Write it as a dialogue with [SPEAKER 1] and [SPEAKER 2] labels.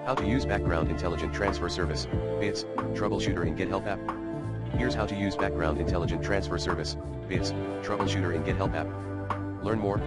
[SPEAKER 1] How to use Background Intelligent Transfer Service, BITS, Troubleshooter in GitHelp app. Here's how to use Background Intelligent Transfer Service, BITS, Troubleshooter in GitHelp app. Learn more,